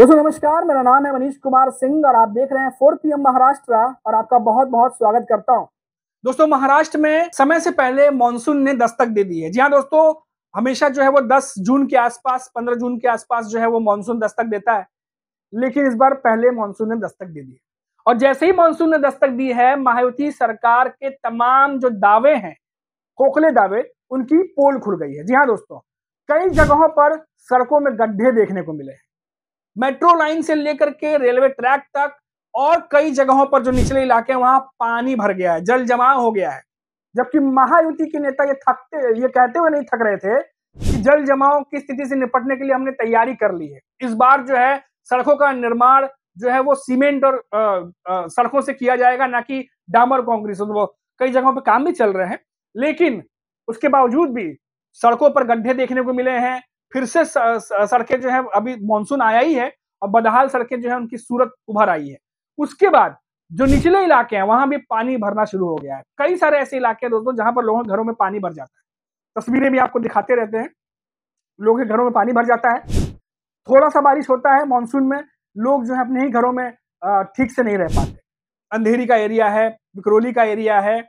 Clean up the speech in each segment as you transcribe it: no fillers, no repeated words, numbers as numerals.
दोस्तों नमस्कार, मेरा नाम है मनीष कुमार सिंह और आप देख रहे हैं 4 PM महाराष्ट्र और आपका बहुत बहुत स्वागत करता हूं। दोस्तों महाराष्ट्र में समय से पहले मानसून ने दस्तक दे दी है। जी हाँ दोस्तों, हमेशा जो है वो 10 जून के आसपास 15 जून के आसपास जो है वो मानसून दस्तक देता है, लेकिन इस बार पहले मानसून ने दस्तक दे दी है। और जैसे ही मानसून ने दस्तक दी है, महायुति सरकार के तमाम जो दावे हैं, खोखले दावे, उनकी पोल खुल गई है। जी हाँ दोस्तों, कई जगहों पर सड़कों में गड्ढे देखने को मिले हैं, मेट्रो लाइन से लेकर के रेलवे ट्रैक तक और कई जगहों पर जो निचले इलाके हैं वहां पानी भर गया है, जल जमाव हो गया है। जबकि महायुति के नेता ये कहते हुए नहीं थक रहे थे कि जल जमाव की स्थिति से निपटने के लिए हमने तैयारी कर ली है। इस बार जो है सड़कों का निर्माण जो है वो सीमेंट और सड़कों से किया जाएगा, ना कि डामर कांक्रीट से। वो कई जगहों पर काम भी चल रहे हैं, लेकिन उसके बावजूद भी सड़कों पर गड्ढे देखने को मिले हैं। फिर से सड़कें जो है, अभी मानसून आया ही है और बदहाल सड़कें जो है उनकी सूरत उभर आई है। उसके बाद जो निचले इलाके हैं वहां भी पानी भरना शुरू हो गया है। कई सारे ऐसे इलाके हैं दोस्तों जहां पर लोगों के घरों में पानी भर जाता है। तस्वीरें भी आपको दिखाते रहते हैं, लोगों के घरों में पानी भर जाता है। थोड़ा सा बारिश होता है मानसून में, लोग जो है अपने ही घरों में ठीक से नहीं रह पाते। अंधेरी का एरिया है, विक्रोली का एरिया है,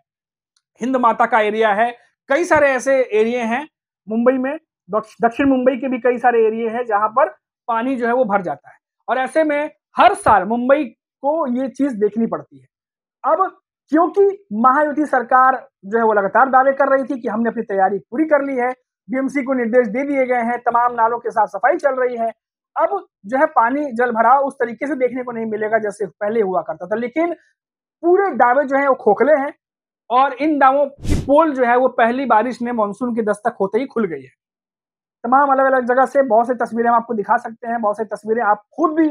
हिंद माता का एरिया है, कई सारे ऐसे एरिया हैं मुंबई में, दक्षिण मुंबई के भी कई सारे एरिया हैं जहां पर पानी जो है वो भर जाता है। और ऐसे में हर साल मुंबई को ये चीज देखनी पड़ती है। अब क्योंकि महायुति सरकार जो है वो लगातार दावे कर रही थी कि हमने अपनी तैयारी पूरी कर ली है, बीएमसी को निर्देश दे दिए गए हैं, तमाम नालों की साफ सफाई चल रही है। अब जो है पानी जल भराव उस तरीके से देखने को नहीं मिलेगा जैसे पहले हुआ करता था, लेकिन पूरे दावे जो है वो खोखले हैं और इन दावों की पोल जो है वो पहली बारिश में मानसून की दस्तक होते ही खुल गई है। तमाम अलग अलग जगह से बहुत सी तस्वीरें हम आपको दिखा सकते हैं, बहुत सी तस्वीरें आप खुद भी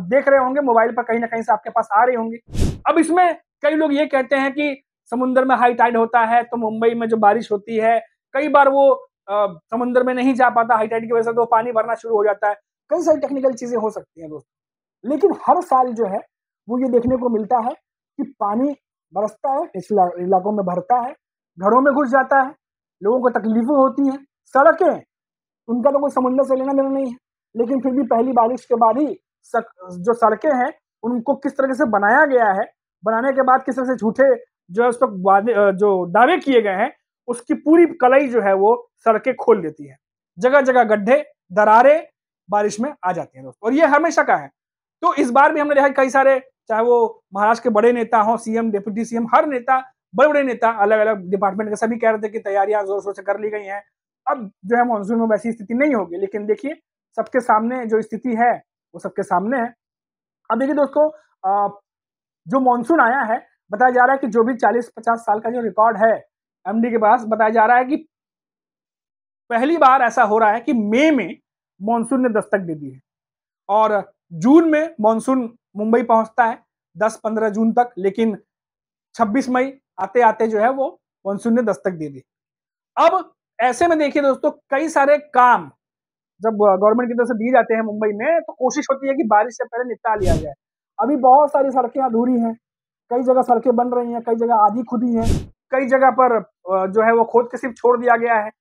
देख रहे होंगे, मोबाइल पर कहीं ना कहीं से आपके पास आ रही होंगी। अब इसमें कई लोग ये कहते हैं कि समुद्र में हाई टाइड होता है तो मुंबई में जो बारिश होती है कई बार वो समुद्र में नहीं जा पाता हाई टाइड की वजह से, तो पानी भरना शुरू हो जाता है। कई सारी टेक्निकल चीजें हो सकती हैं दोस्तों, लेकिन हर साल जो है वो ये देखने को मिलता है कि पानी बरसता है, इलाकों में भरता है, घरों में घुस जाता है, लोगों को तकलीफें होती हैं। सड़कें, उनका तो कोई समुद्र से लेना देना नहीं है, लेकिन फिर भी पहली बारिश के बाद ही जो सड़कें हैं उनको किस तरह से बनाया गया है, बनाने के बाद किस तरह से झूठे जो है उस पर जो दावे किए गए हैं उसकी पूरी कलई जो है वो सड़कें खोल देती है। जगह जगह गड्ढे, दरारें बारिश में आ जाती हैं दोस्तों, और ये हमेशा का है। तो इस बार भी हमने देखा कई सारे, चाहे वो महाराष्ट्र के बड़े नेता हों, सीएम, डिप्टी सीएम, हर नेता, बड़े बड़े नेता अलग अलग डिपार्टमेंट के सभी कह रहे थे कि तैयारियां जोर शोर से कर ली गई हैं। अब जो है मानसून में वैसी स्थिति नहीं होगी, लेकिन देखिए सबके सामने जो स्थिति है वो सबके सामने है। अब देखिए दोस्तों, जो मानसून आया है, बताया जा रहा है कि जो भी 40-50 साल का जो रिकॉर्ड है एमडी के पास, बताया जा रहा है कि पहली बार ऐसा हो रहा है कि मई में मानसून ने दस्तक दे दी है और जून में मानसून मुंबई पहुंचता है 10-15 जून तक, लेकिन 26 मई आते आते जो है वो मानसून ने दस्तक दे दी। अब ऐसे में देखिए दोस्तों, कई सारे काम जब गवर्नमेंट की तरफ से दिए जाते हैं मुंबई में, तो कोशिश होती है कि बारिश से पहले निपटा लिया जाए। अभी बहुत सारी सड़कें अधूरी हैं, कई जगह सड़कें बन रही हैं, कई जगह आधी खुदी हैं, कई जगह पर जो है वो खोद के सिर्फ छोड़ दिया गया है।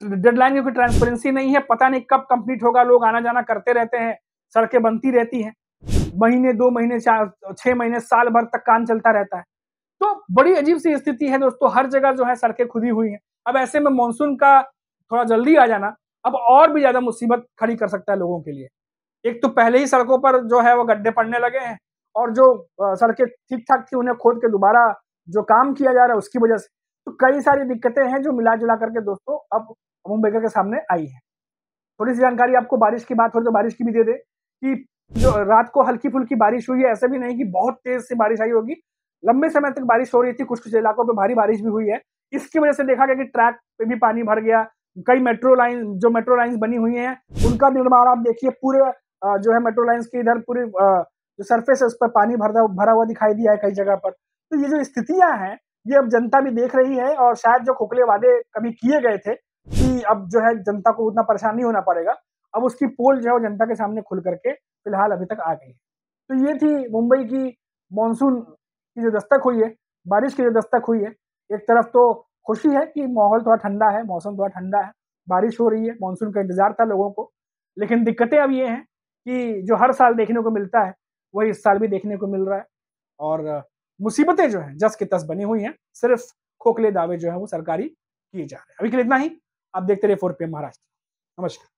डेडलाइन की कोई ट्रांसपेरेंसी नहीं है, पता नहीं कब कंप्लीट होगा, लोग आना जाना करते रहते हैं, सड़कें बनती रहती हैं, महीने 2 महीने 6 महीने साल भर तक काम चलता रहता है। तो बड़ी अजीब सी स्थिति है दोस्तों, हर जगह जो है सड़कें खुदी हुई हैं। अब ऐसे में मानसून का थोड़ा जल्दी आ जाना अब और भी ज्यादा मुसीबत खड़ी कर सकता है लोगों के लिए। एक तो पहले ही सड़कों पर जो है वो गड्ढे पड़ने लगे हैं, और जो सड़कें ठीक ठाक थी उन्हें खोद के दोबारा जो काम किया जा रहा है उसकी वजह से, तो कई सारी दिक्कतें हैं जो मिला जुला करके दोस्तों अब मुंबई के सामने आई है। थोड़ी सी जानकारी आपको बारिश की बात हो तो बारिश की भी दे दे कि जो रात को हल्की फुल्की बारिश हुई है, ऐसा भी नहीं कि बहुत तेज से बारिश आई होगी, लंबे समय तक बारिश हो रही थी, कुछ कुछ इलाकों पे भारी बारिश भी हुई है। इसकी वजह से देखा गया कि ट्रैक पे भी पानी भर गया। कई मेट्रो लाइन बनी हुई हैं उनका निर्माण आप देखिए, पूरे जो है मेट्रो लाइन्स के इधर पूरे जो सरफेस है उस पर पानी भरा हुआ दिखाई दिया है कई जगह पर। तो ये जो स्थितियां हैं ये अब जनता भी देख रही है, और शायद जो खोखले वादे कभी किए गए थे कि अब जो है जनता को उतना परेशान नहीं होना पड़ेगा, अब उसकी पोल जो है वो जनता के सामने खुल करके फिलहाल अभी तक आ गई है। तो ये थी मुंबई की मानसून की जो दस्तक हुई है, बारिश की जो दस्तक हुई है। एक तरफ तो खुशी है कि माहौल थोड़ा ठंडा है, मौसम थोड़ा ठंडा है, बारिश हो रही है, मानसून का इंतजार था लोगों को, लेकिन दिक्कतें अब ये हैं कि जो हर साल देखने को मिलता है वही इस साल भी देखने को मिल रहा है। और मुसीबतें जो हैं जस की तस बनी हुई हैं, सिर्फ खोखले दावे जो हैं वो सरकारी किए जा रहे हैं। अभी के लिए इतना ही। आप देखते रहिए 4 PM महाराष्ट्र। नमस्कार।